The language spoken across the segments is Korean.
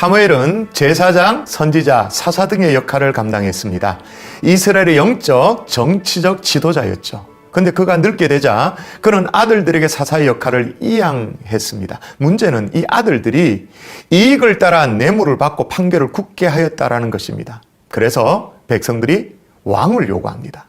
사무엘은 제사장, 선지자, 사사 등의 역할을 감당했습니다. 이스라엘의 영적, 정치적 지도자였죠. 근데 그가 늙게 되자 그는 아들들에게 사사의 역할을 이양했습니다. 문제는 이 아들들이 이익을 따라 뇌물을 받고 판결을 굳게 하였다라는 것입니다. 그래서 백성들이 왕을 요구합니다.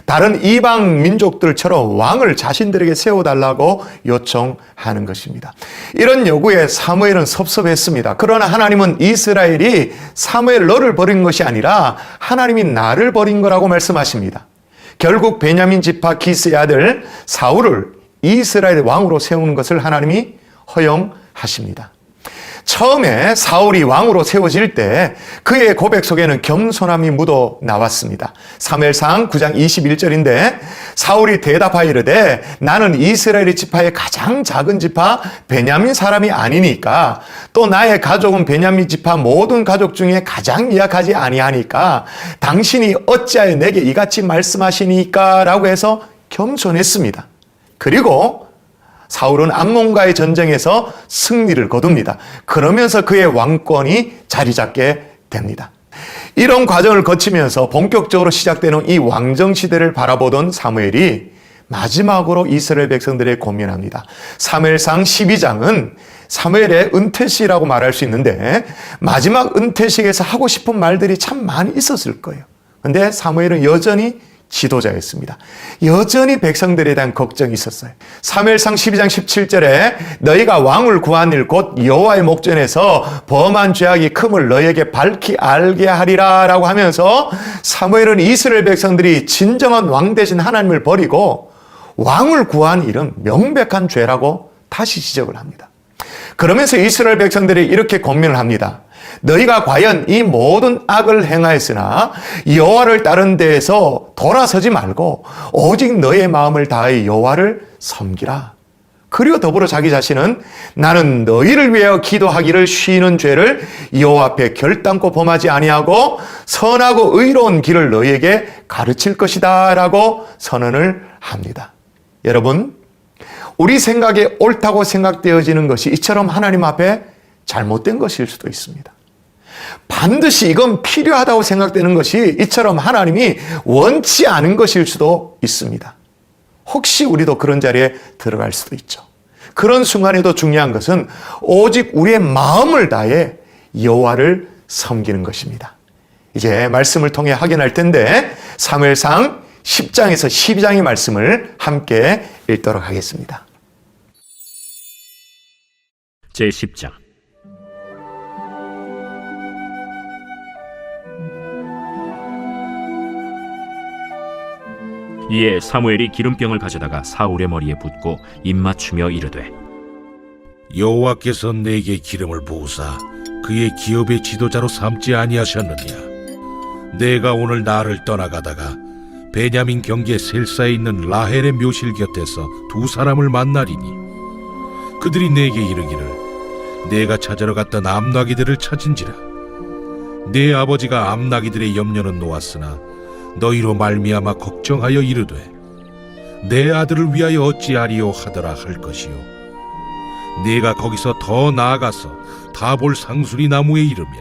다른 이방 민족들처럼 왕을 자신들에게 세워달라고 요청하는 것입니다. 이런 요구에 사무엘은 섭섭했습니다. 그러나 하나님은 이스라엘이 사무엘 너를 버린 것이 아니라 하나님이 나를 버린 거라고 말씀하십니다. 결국 베냐민 지파 기스의 아들 사울을 이스라엘의 왕으로 세우는 것을 하나님이 허용하십니다. 처음에 사울이 왕으로 세워질 때 그의 고백 속에는 겸손함이 묻어 나왔습니다. 사무엘상 9장 21절인데 사울이 대답하이르되 나는 이스라엘 지파의 가장 작은 지파 베냐민 사람이 아니니까 또 나의 가족은 베냐민 지파 모든 가족 중에 가장 미약하지 아니하니까 당신이 어찌하여 내게 이같이 말씀하시니까 라고 해서 겸손했습니다. 그리고 사울은 암몬과의 전쟁에서 승리를 거둡니다. 그러면서 그의 왕권이 자리 잡게 됩니다. 이런 과정을 거치면서 본격적으로 시작되는 이 왕정 시대를 바라보던 사무엘이 마지막으로 이스라엘 백성들에게 고민합니다. 사무엘상 12장은 사무엘의 은퇴식이라고 말할 수 있는데 마지막 은퇴식에서 하고 싶은 말들이 참 많이 있었을 거예요. 그런데 사무엘은 여전히 지도자였습니다. 여전히 백성들에 대한 걱정이 있었어요. 사무엘상 12장 17절에 너희가 왕을 구한 일 곧 여호와의 목전에서 범한 죄악이 큼을 너희에게 밝히 알게 하리라 라고 하면서 사무엘은 이스라엘 백성들이 진정한 왕 대신 하나님을 버리고 왕을 구한 일은 명백한 죄라고 다시 지적을 합니다. 그러면서 이스라엘 백성들이 이렇게 권면을 합니다. 너희가 과연 이 모든 악을 행하였으나 여호와를 따른 데에서 돌아서지 말고 오직 너의 마음을 다해 여호와를 섬기라. 그리고 더불어 자기 자신은 나는 너희를 위하여 기도하기를 쉬는 죄를 여호와 앞에 결단코 범하지 아니하고 선하고 의로운 길을 너희에게 가르칠 것이다 라고 선언을 합니다. 여러분, 우리 생각에 옳다고 생각되어지는 것이 이처럼 하나님 앞에 잘못된 것일 수도 있습니다. 반드시 이건 필요하다고 생각되는 것이 이처럼 하나님이 원치 않은 것일 수도 있습니다. 혹시 우리도 그런 자리에 들어갈 수도 있죠. 그런 순간에도 중요한 것은 오직 우리의 마음을 다해 여호와를 섬기는 것입니다. 이제 말씀을 통해 확인할 텐데 사무엘상 10장에서 12장의 말씀을 함께 읽도록 하겠습니다. 제10장 이에 사무엘이 기름병을 가져다가 사울의 머리에 붓고 입맞추며 이르되 여호와께서 내게 기름을 부으사 그의 기업의 지도자로 삼지 아니하셨느냐. 내가 오늘 나를 떠나가다가 베냐민 경계 셀사에 있는 라헬의 묘실 곁에서 두 사람을 만나리니 그들이 내게 이르기를 내가 찾으러 갔던 암나기들을 찾은지라. 내 아버지가 암나기들의 염려는 놓았으나 너희로 말미암아 걱정하여 이르되 내 아들을 위하여 어찌하리요 하더라 할 것이요. 내가 거기서 더 나아가서 다볼 상수리 나무에 이르면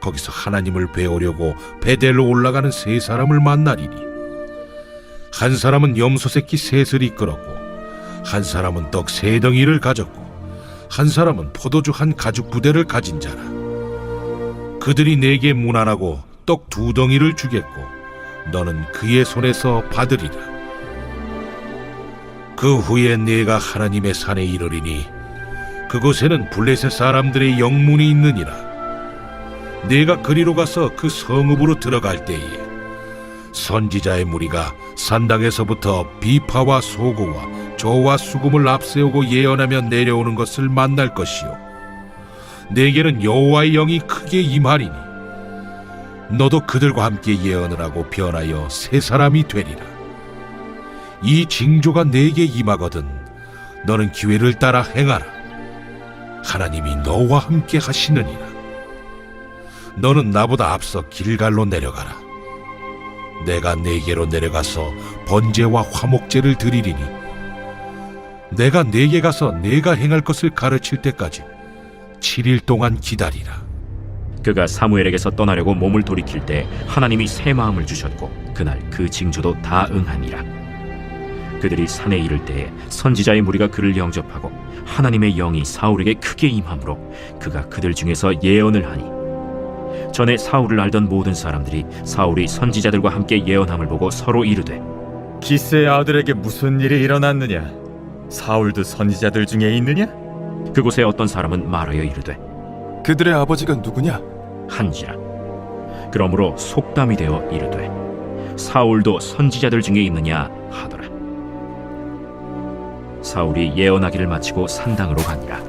거기서 하나님을 배우려고 베델로 올라가는 세 사람을 만나리니 한 사람은 염소 새끼 셋을 이끌었고 한 사람은 떡 세 덩이를 가졌고 한 사람은 포도주 한 가죽 부대를 가진 자라. 그들이 내게 문안하고 떡 두 덩이를 주겠고 너는 그의 손에서 받으리라. 그 후에 내가 하나님의 산에 이르리니 그곳에는 블레셋 사람들의 영문이 있느니라. 내가 그리로 가서 그 성읍으로 들어갈 때에 선지자의 무리가 산당에서부터 비파와 소고와 저와 수금을 앞세우고 예언하며 내려오는 것을 만날 것이요. 내게는 여호와의 영이 크게 임하리니 너도 그들과 함께 예언을 하고 변하여 새 사람이 되리라. 이 징조가 내게 임하거든 너는 기회를 따라 행하라. 하나님이 너와 함께 하시느니라. 너는 나보다 앞서 길갈로 내려가라. 내가 네게로 내려가서 번제와 화목제를 드리리니 내가 네게 가서 네가 행할 것을 가르칠 때까지 7일 동안 기다리라. 그가 사무엘에게서 떠나려고 몸을 돌이킬 때 하나님이 새 마음을 주셨고 그날 그 징조도 다 응하니라. 그들이 산에 이를 때에 선지자의 무리가 그를 영접하고 하나님의 영이 사울에게 크게 임함으로 그가 그들 중에서 예언을 하니 전에 사울을 알던 모든 사람들이 사울이 선지자들과 함께 예언함을 보고 서로 이르되 기스의 아들에게 무슨 일이 일어났느냐? 사울도 선지자들 중에 있느냐? 그곳에 어떤 사람은 말하여 이르되 그들의 아버지가 누구냐? 한지라. 그러므로 속담이 되어 이르되 사울도 선지자들 중에 있느냐 하더라. 사울이 예언하기를 마치고 산당으로 가니라.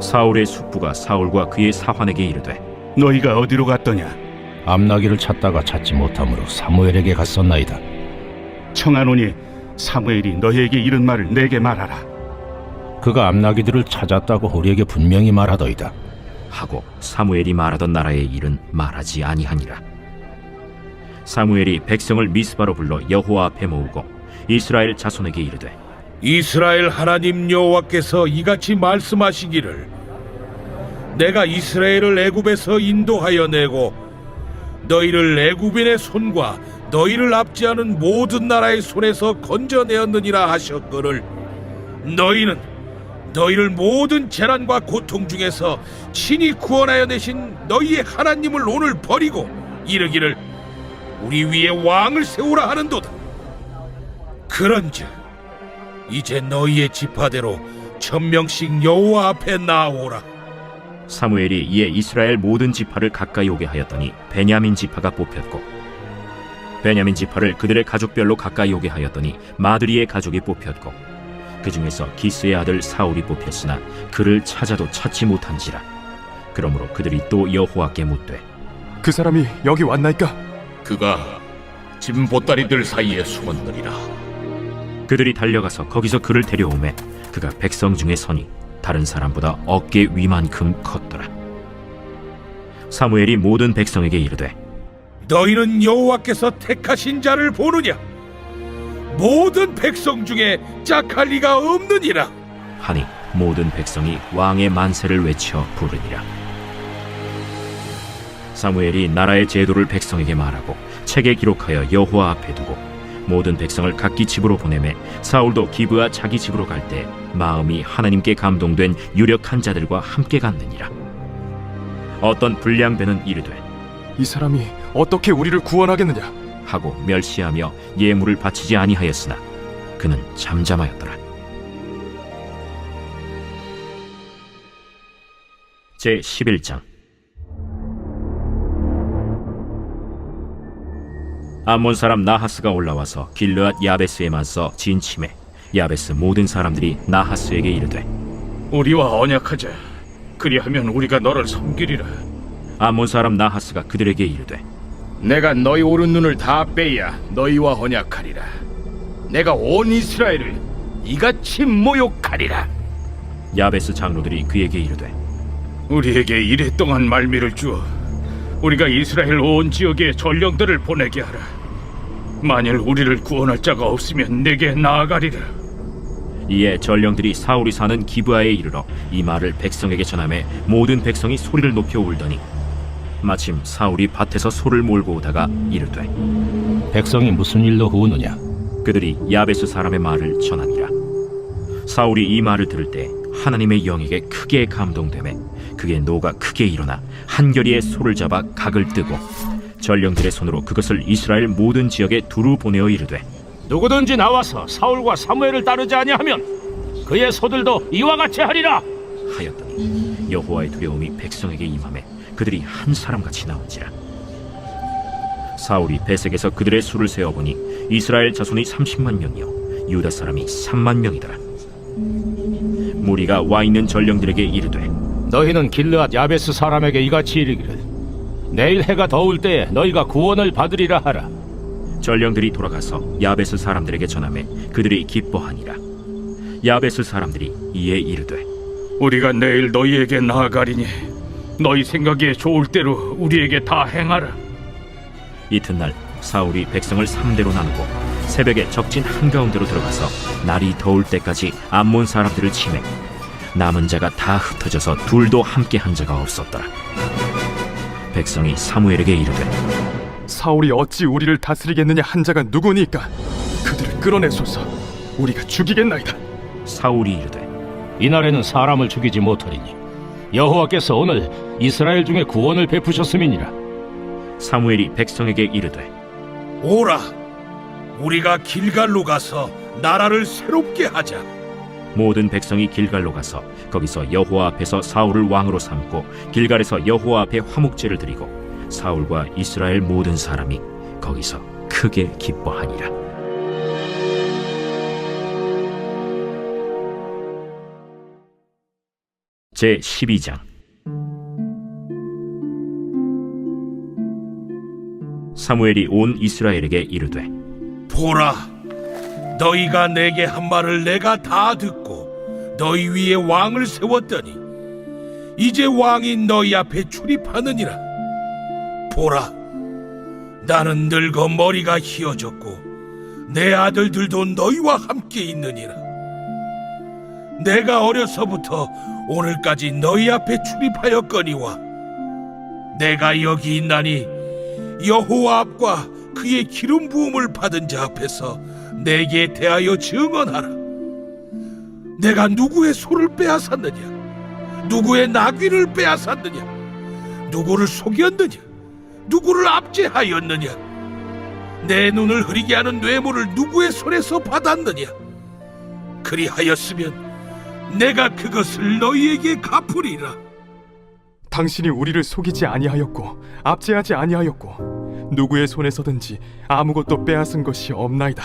사울의 숙부가 사울과 그의 사환에게 이르되 너희가 어디로 갔더냐? 암나기를 찾다가 찾지 못하므로 사무엘에게 갔었나이다. 청하노니 사무엘이 너희에게 이른 말을 내게 말하라. 그가 암나기들을 찾았다고 우리에게 분명히 말하더이다. 하고 사무엘이 말하던 나라의 일은 말하지 아니하니라. 사무엘이 백성을 미스바로 불러 여호와 앞에 모으고 이스라엘 자손에게 이르되 이스라엘 하나님 여호와께서 이같이 말씀하시기를 내가 이스라엘을 애굽에서 인도하여 내고 너희를 애굽인의 손과 너희를 압제하는 모든 나라의 손에서 건져내었느니라 하셨거늘 너희는 너희를 모든 재난과 고통 중에서 친히 구원하여 내신 너희의 하나님을 오늘 버리고 이르기를 우리 위에 왕을 세우라 하는도다. 그런즉 이제 너희의 지파대로 1000명씩 여호와 앞에 나오라. 사무엘이 이에 이스라엘 모든 지파를 가까이 오게 하였더니 베냐민 지파가 뽑혔고 베냐민 지파를 그들의 가족별로 가까이 오게 하였더니 마드리의 가족이 뽑혔고 그 중에서 기스의 아들 사울이 뽑혔으나 그를 찾아도 찾지 못한지라. 그러므로 그들이 또 여호와께 묻되 그 사람이 여기 왔나이까? 그가 진 보따리들 사이에 숨었느니라. 그들이 달려가서 거기서 그를 데려오매 그가 백성 중에 서니 다른 사람보다 어깨 위만큼 컸더라. 사무엘이 모든 백성에게 이르되 너희는 여호와께서 택하신 자를 보느냐? 모든 백성 중에 짝할 리가 없느니라. 하니 모든 백성이 왕의 만세를 외쳐 부르니라. 사무엘이 나라의 제도를 백성에게 말하고 책에 기록하여 여호와 앞에 두고 모든 백성을 각기 집으로 보내매 사울도 기브아 자기 집으로 갈 때 마음이 하나님께 감동된 유력한 자들과 함께 갔느니라. 어떤 불량배는 이르되 이 사람이 어떻게 우리를 구원하겠느냐? 하고 멸시하며 예물을 바치지 아니하였으나 그는 잠잠하였더라. 제 11장. 암몬 사람 나하스가 올라와서 길르앗 야베스에 맞서 진침해 야베스 모든 사람들이 나하스에게 이르되 우리와 언약하자. 그리하면 우리가 너를 섬기리라. 암몬 사람 나하스가 그들에게 이르되 내가 너희 오른 눈을 다 빼야 너희와 언약하리라. 내가 온 이스라엘을 이같이 모욕하리라. 야베스 장로들이 그에게 이르되 우리에게 이래 동안 말미를 주어 우리가 이스라엘 온 지역에 전령들을 보내게 하라. 만일 우리를 구원할 자가 없으면 내게 나아가리라. 이에 전령들이 사울이 사는 기브아에 이르러 이 말을 백성에게 전하매 모든 백성이 소리를 높여 울더니 마침 사울이 밭에서 소를 몰고 오다가 이르되 백성이 무슨 일로 우느냐? 그들이 야베스 사람의 말을 전하니라. 사울이 이 말을 들을 때 하나님의 영에게 크게 감동되매 그의 노가 크게 일어나 한결이의 소를 잡아 각을 뜨고 전령들의 손으로 그것을 이스라엘 모든 지역에 두루 보내어 이르되 누구든지 나와서 사울과 사무엘을 따르지 아니하면 그의 소들도 이와 같이 하리라 하였더니 여호와의 두려움이 백성에게 임하매 그들이 한 사람같이 나온지라. 사울이 베색에서 그들의 수를 세어보니 이스라엘 자손이 30만 명이요 유다 사람이 3만 명이더라. 무리가 와 있는 전령들에게 이르되 너희는 길르앗 야베스 사람에게 이같이 이르기를 내일 해가 더울 때에 너희가 구원을 받으리라 하라. 전령들이 돌아가서 야베스 사람들에게 전하매 그들이 기뻐하니라. 야베스 사람들이 이에 이르되 우리가 내일 너희에게 나아가리니 너희 생각에 좋을 대로 우리에게 다 행하라. 이튿날 사울이 백성을 3대로 나누고 새벽에 적진 한가운데로 들어가서 날이 더울 때까지 암몬 사람들을 치매 남은 자가 다 흩어져서 둘도 함께 한 자가 없었더라. 백성이 사무엘에게 이르되 사울이 어찌 우리를 다스리겠느냐 한 자가 누구니까? 그들을 끌어내소서. 우리가 죽이겠나이다. 사울이 이르되 이날에는 사람을 죽이지 못하리니 여호와께서 오늘 이스라엘 중에 구원을 베푸셨음이니라. 사무엘이 백성에게 이르되 오라, 우리가 길갈로 가서 나라를 새롭게 하자. 모든 백성이 길갈로 가서 거기서 여호와 앞에서 사울을 왕으로 삼고 길갈에서 여호와 앞에 화목제를 드리고 사울과 이스라엘 모든 사람이 거기서 크게 기뻐하니라. 제 12장. 사무엘이 온 이스라엘에게 이르되 보라, 너희가 내게 한 말을 내가 다 듣고 너희 위에 왕을 세웠더니 이제 왕이 너희 앞에 출입하느니라. 보라, 나는 늙어 머리가 희어졌고 내 아들들도 너희와 함께 있느니라. 내가 어려서부터 오늘까지 너희 앞에 출입하였거니와 내가 여기 있나니 여호와 앞과 그의 기름 부음을 받은 자 앞에서 내게 대하여 증언하라. 내가 누구의 소를 빼앗았느냐? 누구의 나귀를 빼앗았느냐? 누구를 속였느냐? 누구를 압제하였느냐? 내 눈을 흐리게 하는 뇌물을 누구의 손에서 받았느냐? 그리하였으면 내가 그것을 너희에게 갚으리라. 당신이 우리를 속이지 아니하였고 압제하지 아니하였고 누구의 손에서든지 아무것도 빼앗은 것이 없나이다.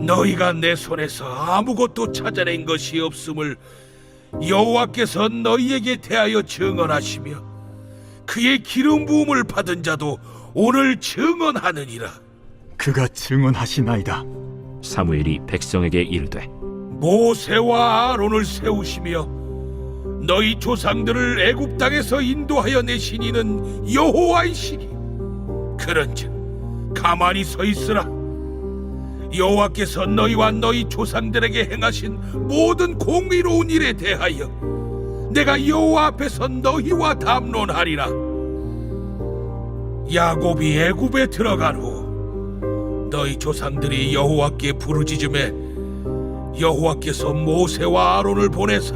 너희가 내 손에서 아무것도 찾아낸 것이 없음을 여호와께서 너희에게 대하여 증언하시며 그의 기름 부음을 받은 자도 오늘 증언하느니라. 그가 증언하시나이다. 사무엘이 백성에게 이르되 모세와 아론을 세우시며 너희 조상들을 애굽 땅에서 인도하여 내신 이는 여호와이시니 그런즉 가만히 서 있으라. 여호와께서 너희와 너희 조상들에게 행하신 모든 공의로운 일에 대하여 내가 여호와 앞에서 너희와 담론하리라. 야곱이 애굽에 들어간 후 너희 조상들이 여호와께 부르짖음에 여호와께서 모세와 아론을 보내사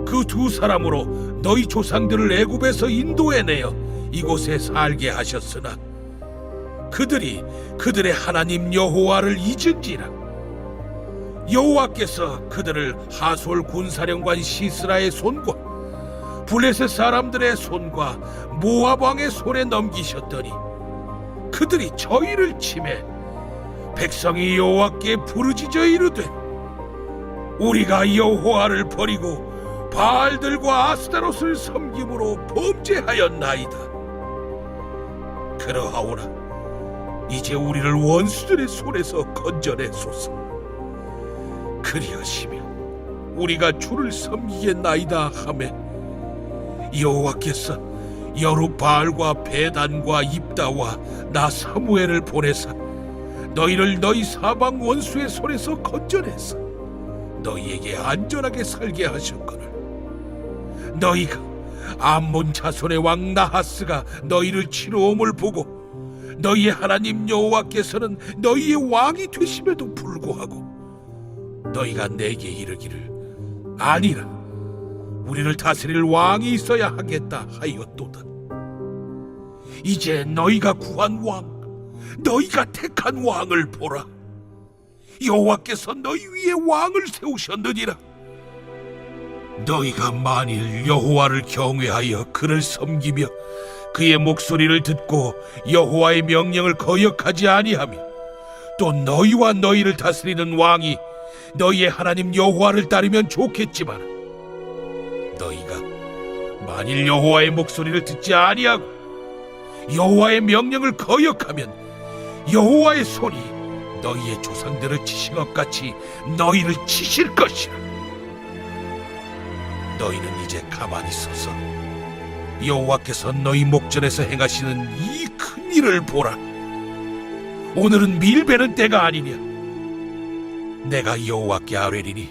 그 두 사람으로 너희 조상들을 애굽에서 인도해내어 이곳에 살게 하셨으나 그들이 그들의 하나님 여호와를 잊은지라. 여호와께서 그들을 하솔 군사령관 시스라의 손과 블레셋 사람들의 손과 모압 왕의 손에 넘기셨더니 그들이 저희를 치매 백성이 여호와께 부르짖어 이르되 우리가 여호와를 버리고 바알들과 아스타롯을 섬김으로 범죄하였나이다. 그러하오나 이제 우리를 원수들의 손에서 건져내소서. 그리하시며 우리가 주를 섬기겠나이다 하매 여호와께서 여룻바알과 베단과 입다와 나 사무엘을 보내사 너희를 너희 사방 원수의 손에서 건져내사 너희에게 안전하게 살게 하셨거늘 너희가 암몬 자손의 왕 나하스가 너희를 치러 옴을 보고 너희의 하나님 여호와께서는 너희의 왕이 되심에도 불구하고 너희가 내게 이르기를 아니라 우리를 다스릴 왕이 있어야 하겠다 하였도다. 이제 너희가 구한 왕, 너희가 택한 왕을 보라. 여호와께서 너희 위에 왕을 세우셨느니라. 너희가 만일 여호와를 경외하여 그를 섬기며 그의 목소리를 듣고 여호와의 명령을 거역하지 아니하며 또 너희와 너희를 다스리는 왕이 너희의 하나님 여호와를 따르면 좋겠지만 너희가 만일 여호와의 목소리를 듣지 아니하고 여호와의 명령을 거역하면 여호와의 손이 너희의 조상들을 치신 것 같이 너희를 치실 것이라. 너희는 이제 가만히 서서 여호와께서 너희 목전에서 행하시는 이 큰 일을 보라. 오늘은 밀베는 때가 아니냐. 내가 여호와께 아뢰리니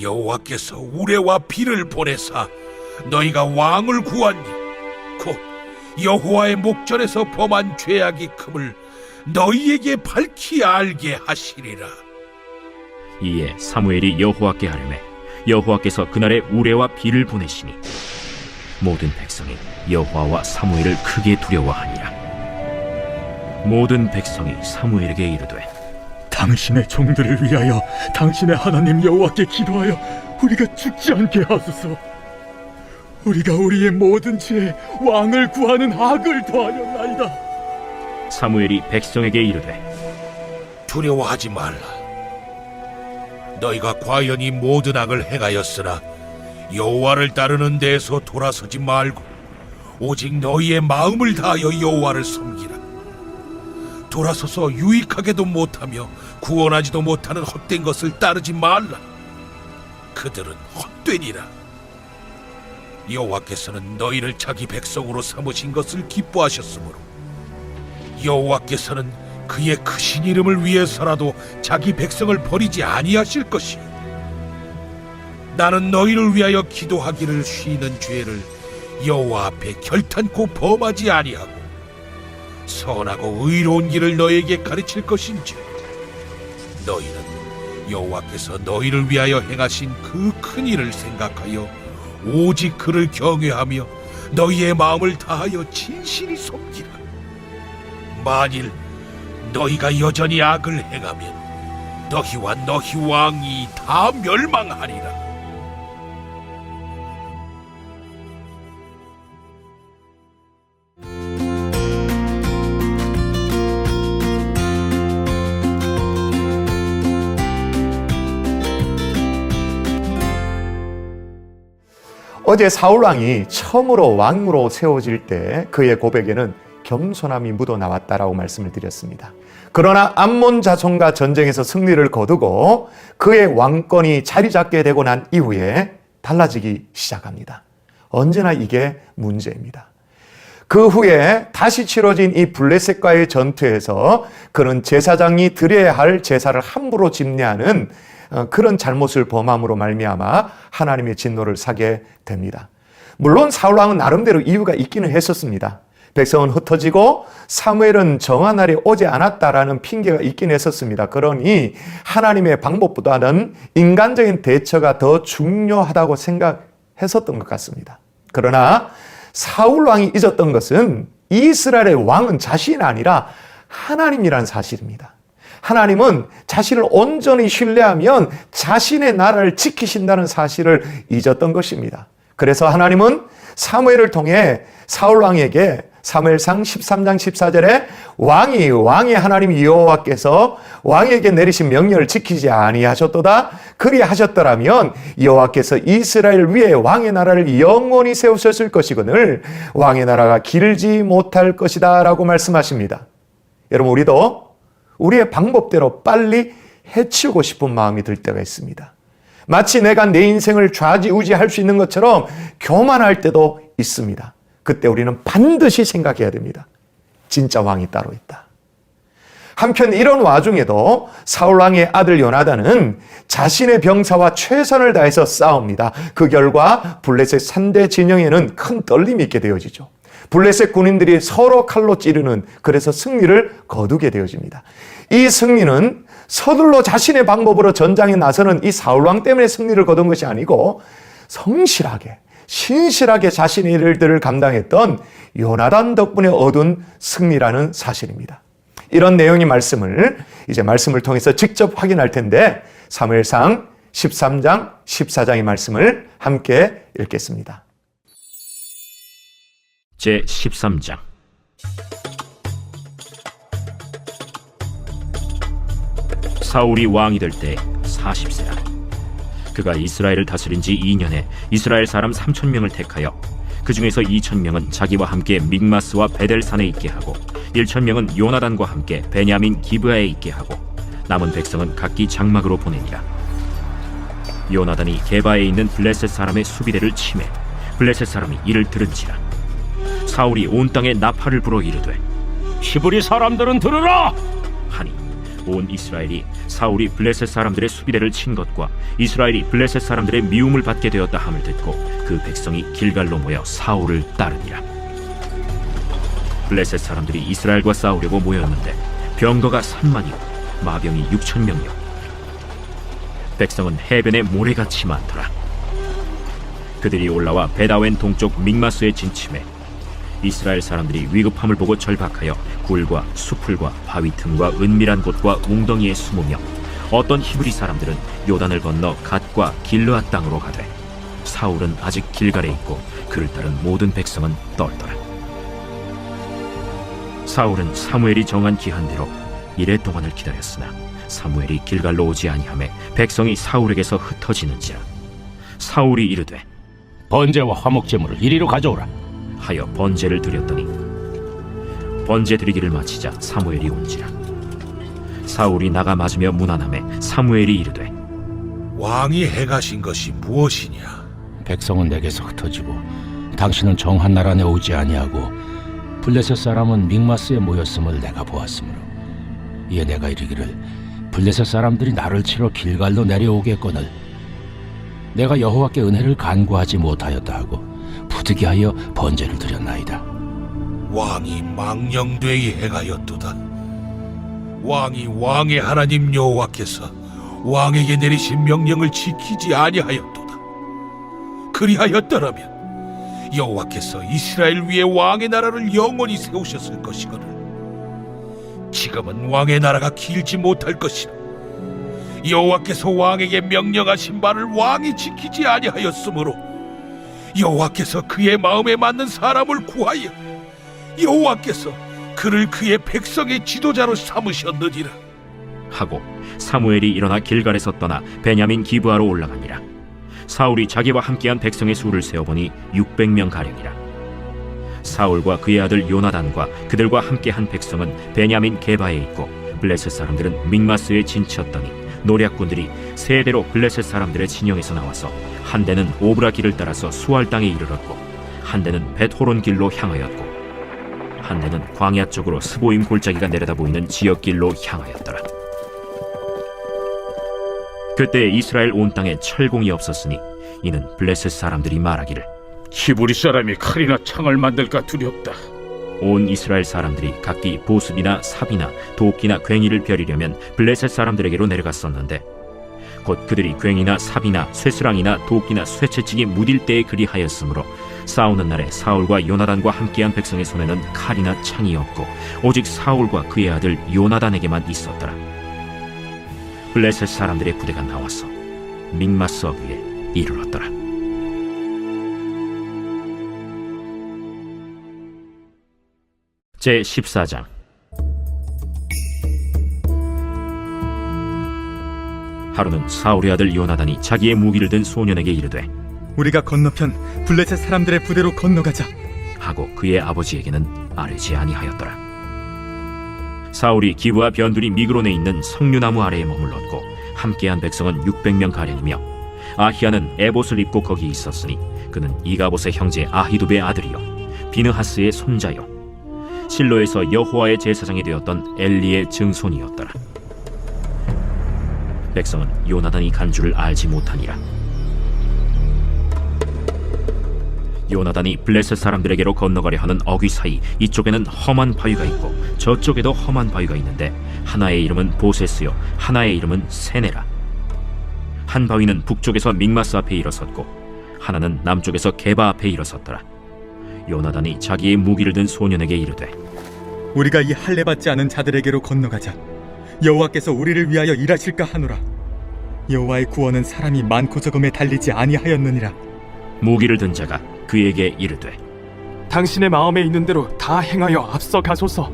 여호와께서 우레와 비를 보내사 너희가 왕을 구하니 곧 여호와의 목전에서 범한 죄악이 큼을 너희에게 밝히 알게 하시리라. 이에 사무엘이 여호와께 하려매 여호와께서 그날에 우레와 비를 보내시니 모든 백성이 여호와와 사무엘을 크게 두려워하니라. 모든 백성이 사무엘에게 이르되 당신의 종들을 위하여 당신의 하나님 여호와께 기도하여 우리가 죽지 않게 하소서. 우리가 우리의 모든 죄에 왕을 구하는 악을 더하였나이다. 사무엘이 백성에게 이르되 두려워하지 말라. 너희가 과연 이 모든 악을 행하였으나 여호와를 따르는 데에서 돌아서지 말고 오직 너희의 마음을 다하여 여호와를 섬기라. 돌아서서 유익하게도 못하며 구원하지도 못하는 헛된 것을 따르지 말라. 그들은 헛되니라. 여호와께서는 너희를 자기 백성으로 삼으신 것을 기뻐하셨으므로 여호와께서는 그의 크신 이름을 위해서라도 자기 백성을 버리지 아니하실 것이요 나는 너희를 위하여 기도하기를 쉬는 죄를 여호와 앞에 결탄코 범하지 아니하고 선하고 의로운 길을 너희에게 가르칠 것인지 너희는 여호와께서 너희를 위하여 행하신 그 큰 일을 생각하여 오직 그를 경외하며 너희의 마음을 다하여 진실히 섬기라. 만일 너희가 여전히 악을 행하면 너희와 너희 왕이 다 멸망하리라. 어제 사울왕이 처음으로 왕으로 세워질 때 그의 고백에는 겸손함이 묻어나왔다라고 말씀을 드렸습니다. 그러나 암몬 자손과 전쟁에서 승리를 거두고 그의 왕권이 자리 잡게 되고 난 이후에 달라지기 시작합니다. 언제나 이게 문제입니다. 그 후에 다시 치러진 이 블레셋과의 전투에서 그는 제사장이 드려야 할 제사를 함부로 집례하는 그런 잘못을 범함으로 말미암아 하나님의 진노를 사게 됩니다. 물론 사울왕은 나름대로 이유가 있기는 했었습니다. 백성은 흩어지고 사무엘은 정한 날이 오지 않았다라는 핑계가 있긴 했었습니다. 그러니 하나님의 방법보다는 인간적인 대처가 더 중요하다고 생각했었던 것 같습니다. 그러나 사울왕이 잊었던 것은 이스라엘의 왕은 자신이 아니라 하나님이라는 사실입니다. 하나님은 자신을 온전히 신뢰하면 자신의 나라를 지키신다는 사실을 잊었던 것입니다. 그래서 하나님은 사무엘을 통해 사울왕에게 사무엘상 13장 14절에 왕이 하나님 여호와께서 왕에게 내리신 명령을 지키지 아니하셨도다. 그리하셨더라면 여호와께서 이스라엘 위에 왕의 나라를 영원히 세우셨을 것이거늘 왕의 나라가 길지 못할 것이다 라고 말씀하십니다. 여러분, 우리도 우리의 방법대로 빨리 해치우고 싶은 마음이 들 때가 있습니다. 마치 내가 내 인생을 좌지우지할 수 있는 것처럼 교만할 때도 있습니다. 그때 우리는 반드시 생각해야 됩니다. 진짜 왕이 따로 있다. 한편 이런 와중에도 사울왕의 아들 요나단은 자신의 병사와 최선을 다해서 싸웁니다. 그 결과 블레셋 3대 진영에는 큰 떨림이 있게 되어지죠. 블레셋 군인들이 서로 칼로 찌르는, 그래서 승리를 거두게 되어집니다. 이 승리는 서둘러 자신의 방법으로 전장에 나서는 이 사울왕 때문에 승리를 거둔 것이 아니고 성실하게 신실하게 자신의 일들을 감당했던 요나단 덕분에 얻은 승리라는 사실입니다. 이런 내용의 말씀을 통해서 직접 확인할 텐데 사무엘상 13장 14장의 말씀을 함께 읽겠습니다. 제 13장. 사울이 왕이 될 때 40세라. 그가 이스라엘을 다스린 지 2년에 이스라엘 사람 3,000명을 택하여 그 중에서 2,000명은 자기와 함께 믹마스와 베델산에 있게 하고 1,000명은 요나단과 함께 베냐민 기브아에 있게 하고 남은 백성은 각기 장막으로 보내니라. 요나단이 게바에 있는 블레셋 사람의 수비대를 치매 블레셋 사람이 이를 들은지라. 사울이 온 땅에 나팔을 불어 이르되 히브리 사람들은 들으라! 하니 온 이스라엘이 사울이 블레셋 사람들의 수비대를 친 것과 이스라엘이 블레셋 사람들의 미움을 받게 되었다 함을 듣고 그 백성이 길갈로 모여 사울을 따르니라. 블레셋 사람들이 이스라엘과 싸우려고 모였는데 병거가 3만이요 마병이 6,000명이요 백성은 해변에 모래같이 많더라. 그들이 올라와 베다웬 동쪽 믹마스에 진침해 이스라엘 사람들이 위급함을 보고 절박하여 굴과 수풀과 바위 틈과 은밀한 곳과 웅덩이에 숨으며 어떤 히브리 사람들은 요단을 건너 갓과 길르앗 땅으로 가되 사울은 아직 길갈에 있고 그를 따른 모든 백성은 떨더라. 사울은 사무엘이 정한 기한대로 이레 동안을 기다렸으나 사무엘이 길갈로 오지 아니하매 백성이 사울에게서 흩어지는지라. 사울이 이르되 번제와 화목제물을 이리로 가져오라. 하여 번제를 드렸더니 번제 드리기를 마치자 사무엘이 온지라. 사울이 나가 맞으며 문안하매 사무엘이 이르되 왕이 행하신 것이 무엇이냐? 백성은 내게서 흩어지고 당신은 정한 나라 내 오지 아니하고 블레셋 사람은 믹마스에 모였음을 내가 보았으므로 이에 내가 이르기를 블레셋 사람들이 나를 치러 길갈로 내려오겠거늘 내가 여호와께 은혜를 간구하지 못하였다 하고 부득이하여 번제를 드렸나이다. 왕이 망령되이 행하였도다. 왕이 왕의 하나님 여호와께서 왕에게 내리신 명령을 지키지 아니하였도다. 그리하였더라면 여호와께서 이스라엘 위에 왕의 나라를 영원히 세우셨을 것이거늘 지금은 왕의 나라가 길지 못할 것이라. 여호와께서 왕에게 명령하신 바를 왕이 지키지 아니하였으므로 여호와께서 그의 마음에 맞는 사람을 구하여 여호와께서 그를 그의 백성의 지도자로 삼으셨느니라. 하고 사무엘이 일어나 길갈에서 떠나 베냐민 기브아로 올라가니라. 사울이 자기와 함께한 백성의 수를 세어보니 600명 가량이라. 사울과 그의 아들 요나단과 그들과 함께한 백성은 베냐민 게바에 있고 블레셋 사람들은 믹마스에 진치었더니 노략군들이 세 대로 블레셋 사람들의 진영에서 나와서 한 대는 오브라 길을 따라서 수알 땅에 이르렀고 한 대는 벳호론 길로 향하였고 한 대는 광야 쪽으로 스보임 골짜기가 내려다 보이는 지역 길로 향하였더라. 그때 이스라엘 온 땅에 철공이 없었으니 이는 블레셋 사람들이 말하기를 히브리 사람이 칼이나 창을 만들까 두렵다. 온 이스라엘 사람들이 각기 보습이나 삽이나 도끼나 괭이를 벼리려면 블레셋 사람들에게로 내려갔었는데 곧 그들이 괭이나 삽이나 쇠스랑이나 도끼나 쇠채찍이 무딜 때에 그리하였으므로 싸우는 날에 사울과 요나단과 함께한 백성의 손에는 칼이나 창이 없고 오직 사울과 그의 아들 요나단에게만 있었더라. 블레셋 사람들의 부대가 나와서 믹마스 어귀에 이르렀더라. 제 14장. 하루는 사울의 아들 요나단이 자기의 무기를 든 소년에게 이르되 우리가 건너편 블레셋 사람들의 부대로 건너가자 하고 그의 아버지에게는 아뢰지 아니하였더라. 사울이 기브아 변두리 미그론에 있는 석류나무 아래에 머물렀고 함께한 백성은 600명 가량이며 아히야는 에봇을 입고 거기 있었으니 그는 이가봇의 형제 아히두베의 아들이요 비느하스의 손자요 실로에서 여호와의 제사장이 되었던 엘리의 증손이었더라. 백성은 요나단이 간 줄을 알지 못하니라. 요나단이 블레셋 사람들에게로 건너가려 하는 어귀 사이 이쪽에는 험한 바위가 있고 저쪽에도 험한 바위가 있는데 하나의 이름은 보세스요 하나의 이름은 세네라. 한 바위는 북쪽에서 믹마스 앞에 일어섰고 하나는 남쪽에서 게바 앞에 일어섰더라. 요나단이 자기의 무기를 든 소년에게 이르되 우리가 이 할례 받지 않은 자들에게로 건너가자. 여호와께서 우리를 위하여 일하실까 하노라. 여호와의 구원은 사람이 많고 적음에 달리지 아니하였느니라. 무기를 든 자가 그에게 이르되 당신의 마음에 있는 대로 다 행하여 앞서 가소서.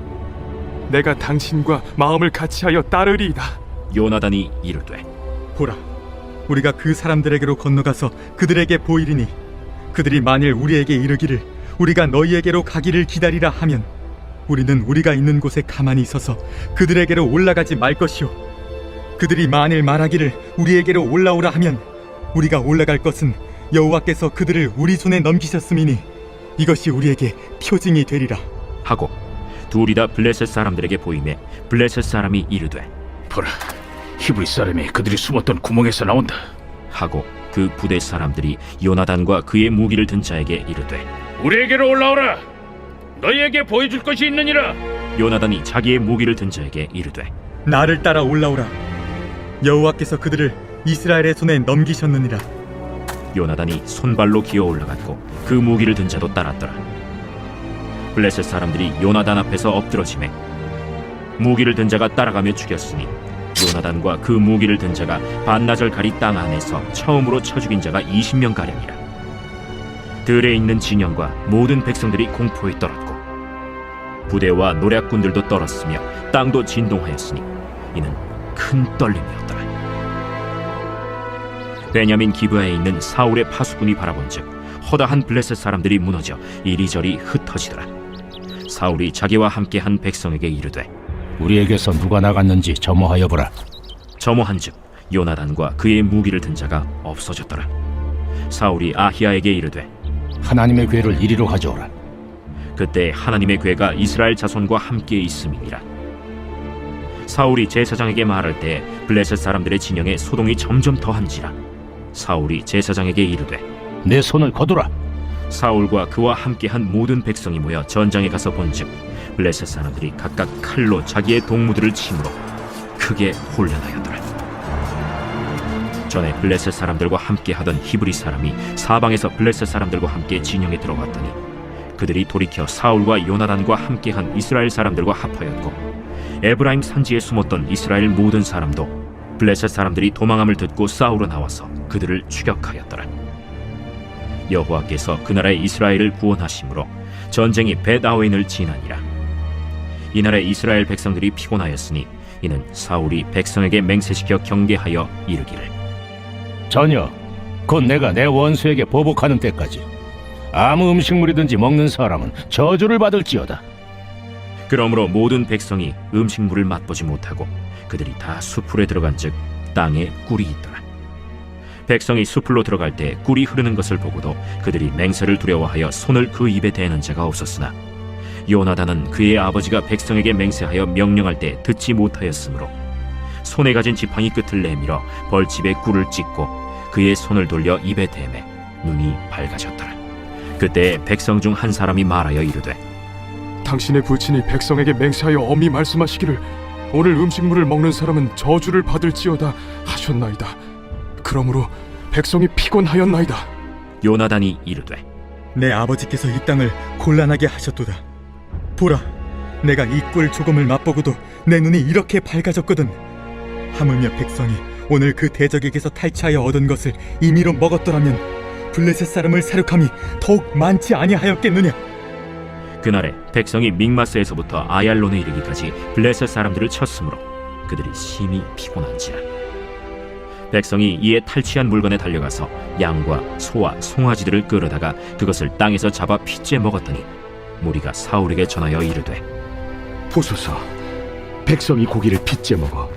내가 당신과 마음을 같이하여 따르리이다. 요나단이 이르되 보라, 우리가 그 사람들에게로 건너가서 그들에게 보이리니 그들이 만일 우리에게 이르기를 우리가 너희에게로 가기를 기다리라 하면 우리는 우리가 있는 곳에 가만히 있어서 그들에게로 올라가지 말 것이요 그들이 만일 말하기를 우리에게로 올라오라 하면 우리가 올라갈 것은 여호와께서 그들을 우리 손에 넘기셨음이니 이것이 우리에게 표징이 되리라. 하고 둘이 다 블레셋 사람들에게 보이매 블레셋 사람이 이르되 보라, 히브리 사람이 그들이 숨었던 구멍에서 나온다. 하고 그 부대 사람들이 요나단과 그의 무기를 든 자에게 이르되 우리에게로 올라오라. 너희에게 보여줄 것이 있느니라. 요나단이 자기의 무기를 든 자에게 이르되 나를 따라 올라오라. 여호와께서 그들을 이스라엘의 손에 넘기셨느니라. 요나단이 손발로 기어 올라갔고 그 무기를 든 자도 따랐더라. 블레셋 사람들이 요나단 앞에서 엎드러지매 무기를 든 자가 따라가며 죽였으니 요나단과 그 무기를 든 자가 반나절 가리 땅 안에서 처음으로 쳐 죽인 자가 20명 가량이라. 들에 있는 진영과 모든 백성들이 공포에 떨었고 부대와 노략군들도 떨었으며 땅도 진동하였으니 이는 큰 떨림이었더라. 베냐민 기브아에 있는 사울의 파수꾼이 바라본즉 허다한 블레셋 사람들이 무너져 이리저리 흩어지더라. 사울이 자기와 함께한 백성에게 이르되 우리에게서 누가 나갔는지 점호하여 보라. 점호한즉 요나단과 그의 무기를 든 자가 없어졌더라. 사울이 아히야에게 이르되 하나님의 궤를 이리로 가져오라. 그때 하나님의 궤가 이스라엘 자손과 함께 있음이니라. 사울이 제사장에게 말할 때 블레셋 사람들의 진영에 소동이 점점 더한지라. 사울이 제사장에게 이르되 내 손을 거두라. 사울과 그와 함께한 모든 백성이 모여 전장에 가서 본즉 블레셋 사람들이 각각 칼로 자기의 동무들을 치므로 크게 혼란하였더라. 전에 블레셋 사람들과 함께하던 히브리 사람이 사방에서 블레셋 사람들과 함께 진영에 들어갔더니 그들이 돌이켜 사울과 요나단과 함께한 이스라엘 사람들과 합하였고 에브라임 산지에 숨었던 이스라엘 모든 사람도 블레셋 사람들이 도망함을 듣고 싸우러 나와서 그들을 추격하였더라. 여호와께서 그 나라의 이스라엘을 구원하심으로 전쟁이 벳아웬을 지나니라. 이날에 이스라엘 백성들이 피곤하였으니 이는 사울이 백성에게 맹세시켜 경계하여 이르기를 전혀 곧 내가 내 원수에게 보복하는 때까지 아무 음식물이든지 먹는 사람은 저주를 받을지어다. 그러므로 모든 백성이 음식물을 맛보지 못하고 그들이 다 수풀에 들어간즉 땅에 꿀이 있더라. 백성이 수풀로 들어갈 때 꿀이 흐르는 것을 보고도 그들이 맹세를 두려워하여 손을 그 입에 대는 자가 없었으나 요나단은 그의 아버지가 백성에게 맹세하여 명령할 때 듣지 못하였으므로 손에 가진 지팡이 끝을 내밀어 벌집에 꿀을 찢고 그의 손을 돌려 입에 대매 눈이 밝아졌더라. 그때 백성 중 한 사람이 말하여 이르되 당신의 부친이 백성에게 맹세하여 엄히 말씀하시기를 오늘 음식물을 먹는 사람은 저주를 받을지어다 하셨나이다. 그러므로 백성이 피곤하였나이다. 요나단이 이르되 내 아버지께서 이 땅을 곤란하게 하셨도다. 보라, 내가 이 꿀 조금을 맛보고도 내 눈이 이렇게 밝아졌거든. 하물며 백성이 오늘 그 대적에게서 탈취하여 얻은 것을 임의로 먹었더라면 블레셋 사람을 사륙함이 더욱 많지 아니하였겠느냐. 그날에 백성이 믹마스에서부터 아얄론에 이르기까지 블레셋 사람들을 쳤으므로 그들이 심히 피곤한지라. 백성이 이에 탈취한 물건에 달려가서 양과 소와 송아지들을 끌어다가 그것을 땅에서 잡아 핏째 먹었더니 무리가 사울에게 전하여 이르되 보소서, 백성이 고기를 핏째 먹어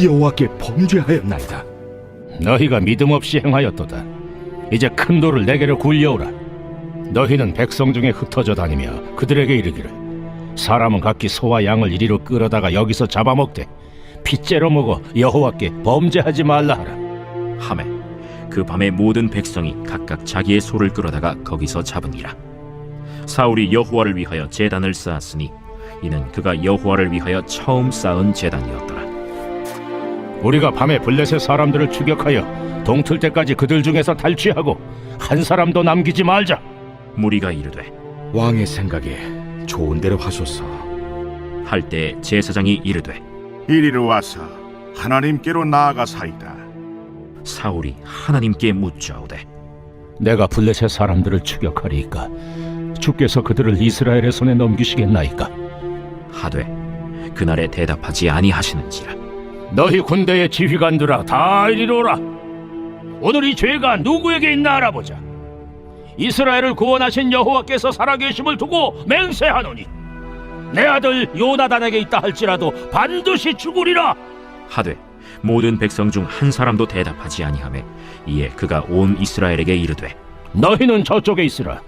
여호와께 범죄하였나이다. 너희가 믿음 없이 행하였도다. 이제 큰 돌을 내게로 굴려오라. 너희는 백성 중에 흩어져 다니며 그들에게 이르기를 사람은 각기 소와 양을 이리로 끌어다가 여기서 잡아먹되 핏째로 먹어 여호와께 범죄하지 말라 하라. 하매 그 밤에 모든 백성이 각각 자기의 소를 끌어다가 거기서 잡으니라. 사울이 여호와를 위하여 제단을 쌓았으니 이는 그가 여호와를 위하여 처음 쌓은 제단이었더라. 우리가 밤에 블레셋 사람들을 추격하여 동틀 때까지 그들 중에서 탈취하고 한 사람도 남기지 말자. 무리가 이르되 왕의 생각에 좋은 대로 하소서. 할 때 제사장이 이르되 이리로 와서 하나님께로 나아가사이다. 사울이 하나님께 묻자오되 내가 블레셋 사람들을 추격하리이까 주께서 그들을 이스라엘의 손에 넘기시겠나이까. 하되 그날에 대답하지 아니하시는지라. 너희 군대의 지휘관들아 다 이리로 오라. 오늘 이 죄가 누구에게 있나 알아보자. 이스라엘을 구원하신 여호와께서 살아계심을 두고 맹세하노니 내 아들 요나단에게 있다 할지라도 반드시 죽으리라. 하되 모든 백성 중 한 사람도 대답하지 아니하매 이에 그가 온 이스라엘에게 이르되 너희는 저쪽에 있으라.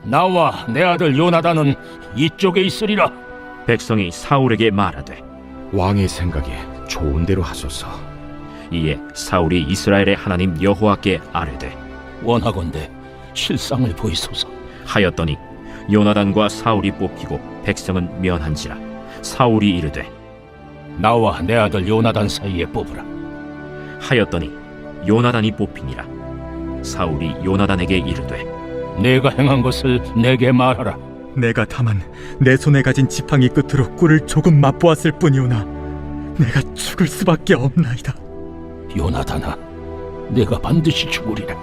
나와 내 아들 요나단은 이쪽에 있으리라. 백성이 사울에게 말하되 왕의 생각에 좋은 대로 하소서. 이에 사울이 이스라엘의 하나님 여호와께 아뢰되 원하건대 실상을 보이소서. 하였더니 요나단과 사울이 뽑히고 백성은 면한지라. 사울이 이르되 나와 내 아들 요나단 사이에 뽑으라. 하였더니 요나단이 뽑히니라. 사울이 요나단에게 이르되 내가 행한 것을 내게 말하라. 내가 다만 내 손에 가진 지팡이 끝으로 꿀을 조금 맛보았을 뿐이오나 내가 죽을 수밖에 없나이다. 요나단아, 내가 반드시 죽으리라.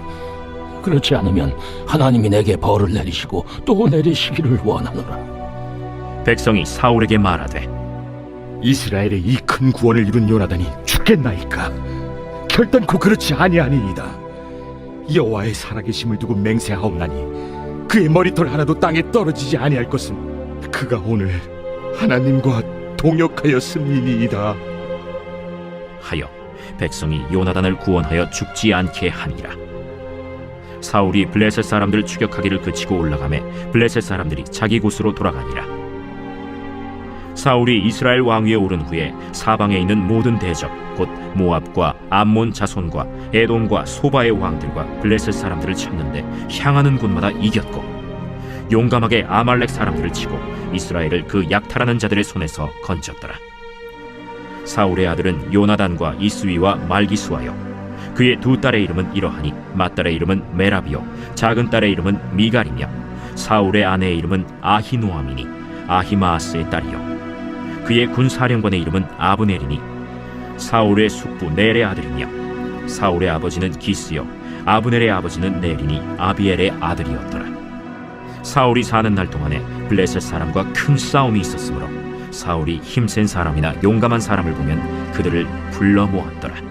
그렇지 않으면 하나님이 내게 벌을 내리시고 또 내리시기를 원하노라. 백성이 사울에게 말하되 이스라엘의 이 큰 구원을 이룬 요나단이 죽겠나이까? 결단코 그렇지 아니하니이다. 여호와의 살아계심을 두고 맹세하옵나니 그의 머리털 하나도 땅에 떨어지지 아니할 것은 그가 오늘 하나님과 동역하였음이니이다. 하여 백성이 요나단을 구원하여 죽지 않게 하니라. 사울이 블레셋 사람들 추격하기를 그치고 올라가매 블레셋 사람들이 자기 곳으로 돌아가니라. 사울이 이스라엘 왕위에 오른 후에 사방에 있는 모든 대적 곧 모압과 암몬 자손과 에돔과 소바의 왕들과 블레셋 사람들을 쳤는데 향하는 곳마다 이겼고 용감하게 아말렉 사람들을 치고 이스라엘을 그 약탈하는 자들의 손에서 건졌더라. 사울의 아들은 요나단과 이스위와 말기수하여 그의 두 딸의 이름은 이러하니 맏딸의 이름은 메라비요 작은 딸의 이름은 미갈이며 사울의 아내의 이름은 아히노아미니 아히마아스의 딸이요 그의 군사령관의 이름은 아브넬이니 사울의 숙부 넬의 아들이며 사울의 아버지는 기스요 아브넬의 아버지는 넬이니 아비엘의 아들이었더라. 사울이 사는 날 동안에 블레셋 사람과 큰 싸움이 있었으므로 사울이 힘센 사람이나 용감한 사람을 보면 그들을 불러 모았더라.